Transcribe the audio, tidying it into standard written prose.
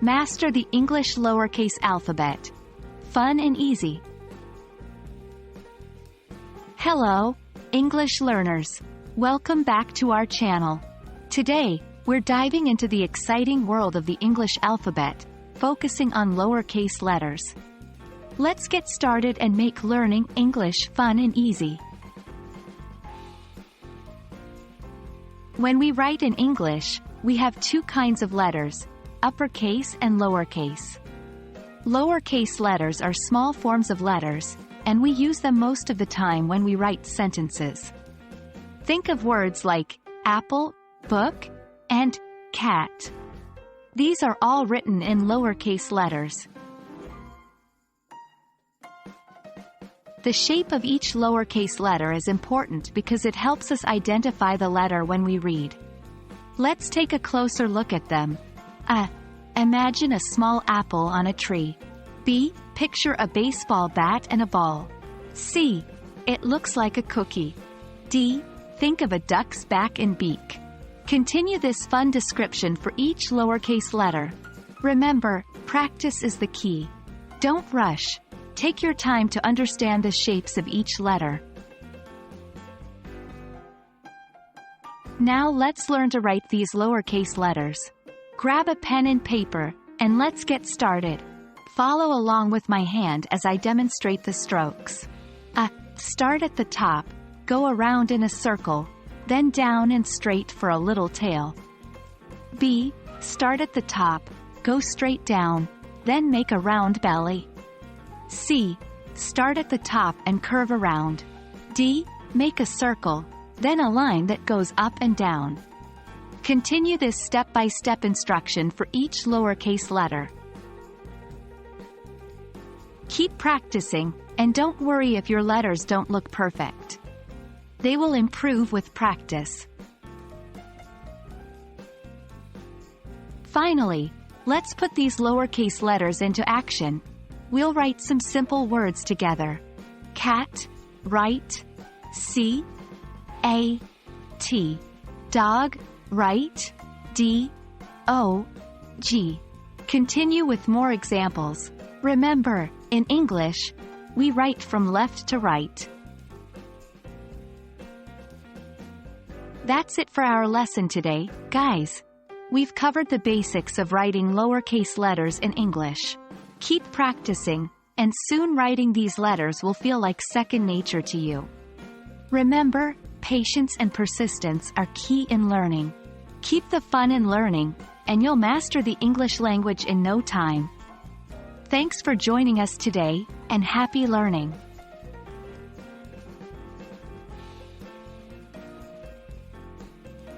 Master the English lowercase alphabet. Fun and easy. Hello, English learners. Welcome back to our channel. Today, we're diving into the exciting world of the English alphabet, focusing on lowercase letters. Let's get started and make learning English fun and easy. When we write in English, we have two kinds of letters, uppercase and lowercase. Lowercase letters are small forms of letters, and we use them most of the time when we write sentences. Think of words like apple, book, and cat. These are all written in lowercase letters. The shape of each lowercase letter is important because it helps us identify the letter when we read. Let's take a closer look at them. A. Imagine a small apple on a tree. B. Picture a baseball bat and a ball. C. It looks like a cookie. D. Think of a duck's back and beak. Continue this fun description for each lowercase letter. Remember, practice is the key. Don't rush. Take your time to understand the shapes of each letter. Now let's learn to write these lowercase letters. Grab a pen and paper, and let's get started. Follow along with my hand as I demonstrate the strokes. A. Start at the top, go around in a circle, then down and straight for a little tail. B. Start at the top, go straight down, then make a round belly. C. Start at the top and curve around. D. Make a circle, then a line that goes up and down. Continue this step-by-step instruction for each lowercase letter. Keep practicing, and don't worry if your letters don't look perfect. They will improve with practice. Finally, let's put these lowercase letters into action. We'll write some simple words together. Cat, write, C, A, T. Dog, write, D, O, G. Continue with more examples. Remember, in English, we write from left to right. That's it for our lesson today, guys. We've covered the basics of writing lowercase letters in English. Keep practicing, and soon writing these letters will feel like second nature to you. Remember, patience and persistence are key in learning. Keep the fun in learning, and you'll master the English language in no time. Thanks for joining us today, and happy learning!